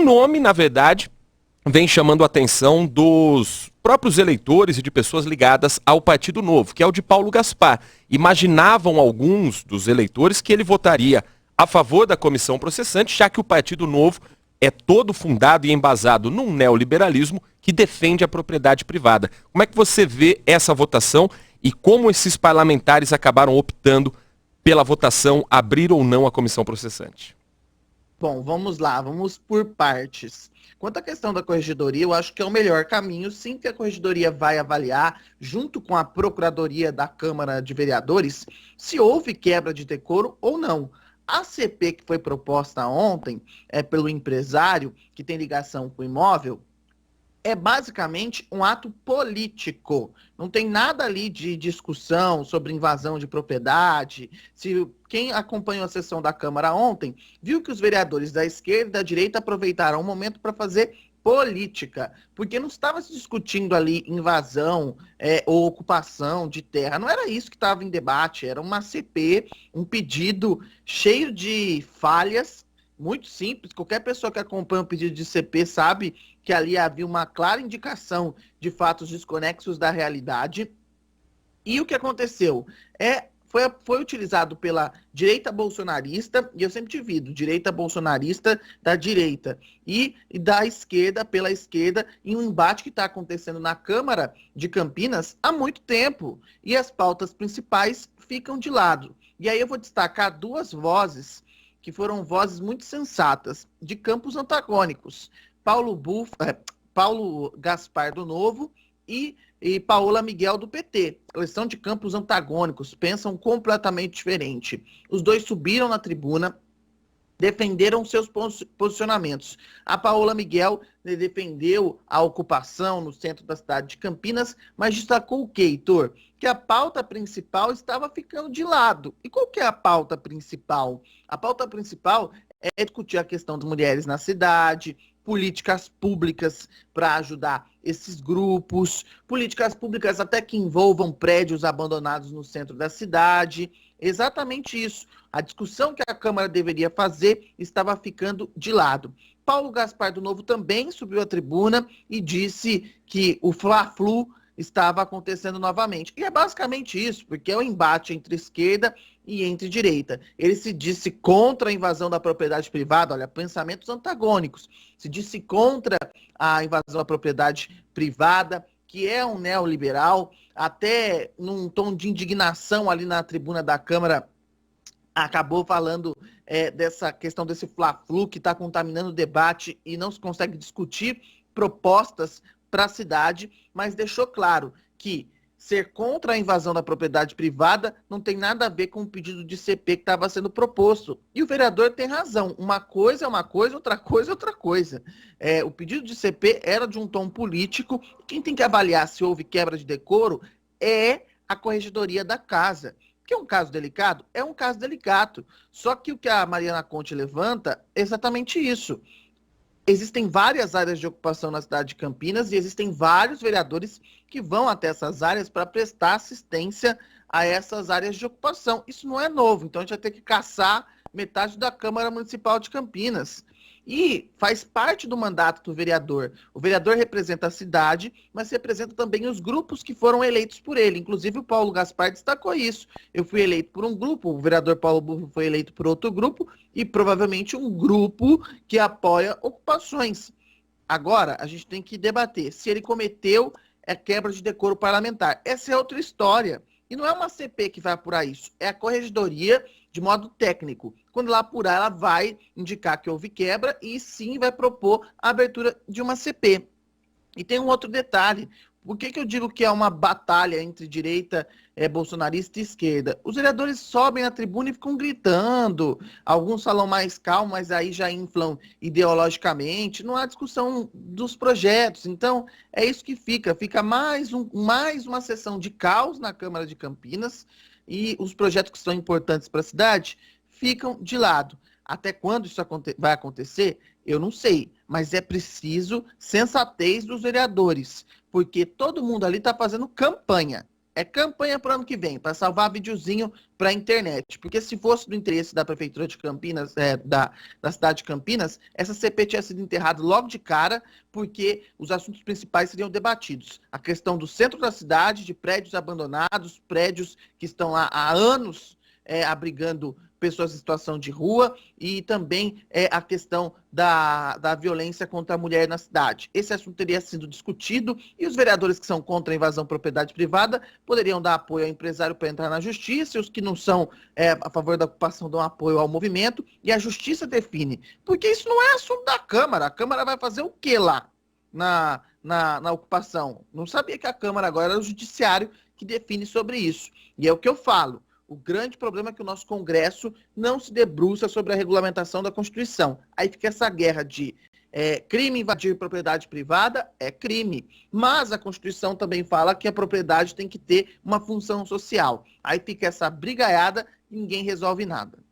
nome, na verdade, vem chamando a atenção dos próprios eleitores e de pessoas ligadas ao Partido Novo, que é o de Paulo Gaspar. Imaginavam alguns dos eleitores que ele votaria a favor da comissão processante, já que o Partido Novo é todo fundado e embasado num neoliberalismo que defende a propriedade privada. Como é que você vê essa votação e como esses parlamentares acabaram optando pela votação abrir ou não a comissão processante? Bom, vamos lá, vamos por partes. Quanto à questão da corregedoria, eu acho que é o melhor caminho, sim, que a corregedoria vai avaliar, junto com a Procuradoria da Câmara de Vereadores, se houve quebra de decoro ou não. A CP que foi proposta ontem pelo empresário que tem ligação com o imóvel é basicamente um ato político. Não tem nada ali de discussão sobre invasão de propriedade. Se quem acompanhou a sessão da Câmara ontem viu que os vereadores da esquerda e da direita aproveitaram o momento para fazer política, porque não estava se discutindo ali invasão ou ocupação de terra. Não era isso que estava em debate, era uma CP, um pedido cheio de falhas, muito simples. Qualquer pessoa que acompanha o pedido de CP sabe que ali havia uma clara indicação de fatos desconexos da realidade. E o que aconteceu? Foi utilizado pela direita bolsonarista, e eu sempre divido, direita bolsonarista da direita, e da esquerda pela esquerda, em um embate que está acontecendo na Câmara de Campinas há muito tempo. E as pautas principais ficam de lado. E aí eu vou destacar duas vozes, que foram vozes muito sensatas, de campos antagônicos. Paulo Gaspar do Novo e Paola Miguel do PT. Eles são de campos antagônicos, pensam completamente diferente. Os dois subiram na tribuna, defenderam seus posicionamentos. A Paola Miguel defendeu a ocupação no centro da cidade de Campinas, mas destacou o quê, Heitor? Que a pauta principal estava ficando de lado. E qual que é a pauta principal? A pauta principal é discutir a questão das mulheres na cidade, políticas públicas para ajudar esses grupos, políticas públicas até que envolvam prédios abandonados no centro da cidade. Exatamente isso. A discussão que a Câmara deveria fazer estava ficando de lado. Paulo Gaspar do Novo também subiu à tribuna e disse que o Fla-Flu estava acontecendo novamente. E é basicamente isso, porque é o embate entre esquerda e entre direita. Ele se disse contra a invasão da propriedade privada, olha, pensamentos antagônicos. Se disse contra a invasão da propriedade privada, que é um neoliberal, até num tom de indignação ali na tribuna da Câmara, acabou falando dessa questão desse Fla-Flu que está contaminando o debate e não se consegue discutir propostas para a cidade, mas deixou claro que ser contra a invasão da propriedade privada não tem nada a ver com o pedido de CP que estava sendo proposto. E o vereador tem razão. Uma coisa é uma coisa, outra coisa é outra coisa. O pedido de CP era de um tom político. Quem tem que avaliar se houve quebra de decoro é a corregedoria da casa. Que é um caso delicado? É um caso delicado. Só que o que a Mariana Conte levanta é exatamente isso. Existem várias áreas de ocupação na cidade de Campinas e existem vários vereadores que vão até essas áreas para prestar assistência a essas áreas de ocupação. Isso não é novo, então a gente vai ter que caçar metade da Câmara Municipal de Campinas. E faz parte do mandato do vereador. O vereador representa a cidade, mas representa também os grupos que foram eleitos por ele. Inclusive o Paulo Gaspar destacou isso. Eu fui eleito por um grupo, o vereador Paulo Bufo foi eleito por outro grupo, e provavelmente um grupo que apoia ocupações. Agora, a gente tem que debater se ele cometeu quebra de decoro parlamentar. Essa é outra história. E não é uma CP que vai apurar isso, é a corregedoria de modo técnico. Quando ela apurar, ela vai indicar que houve quebra e sim vai propor a abertura de uma CP. E tem um outro detalhe. Por que eu digo que é uma batalha entre direita bolsonarista e esquerda? Os vereadores sobem na tribuna e ficam gritando. Alguns falam mais calmo, mas aí já inflam ideologicamente. Não há discussão dos projetos. Então, é isso que fica. Fica mais uma sessão de caos na Câmara de Campinas e os projetos que são importantes para a cidade ficam de lado. Até quando isso vai acontecer? Eu não sei, mas é preciso sensatez dos vereadores, porque todo mundo ali está fazendo campanha. É campanha para o ano que vem, para salvar videozinho para a internet. Porque se fosse do interesse da Prefeitura de Campinas, da cidade de Campinas, essa CP tinha sido enterrada logo de cara, porque os assuntos principais seriam debatidos. A questão do centro da cidade, de prédios abandonados, prédios que estão lá há anos abrigando pessoas em situação de rua, e também a questão da violência contra a mulher na cidade. Esse assunto teria sido discutido e os vereadores que são contra a invasão de propriedade privada poderiam dar apoio ao empresário para entrar na justiça, e os que não são a favor da ocupação dão apoio ao movimento, e a justiça define. Porque isso não é assunto da Câmara. A Câmara vai fazer o quê lá na ocupação? Não sabia que a Câmara agora era o judiciário que define sobre isso. E é o que eu falo. O grande problema é que o nosso Congresso não se debruça sobre a regulamentação da Constituição. Aí fica essa guerra de crime invadir propriedade privada, é crime. Mas a Constituição também fala que a propriedade tem que ter uma função social. Aí fica essa brigaiada e ninguém resolve nada.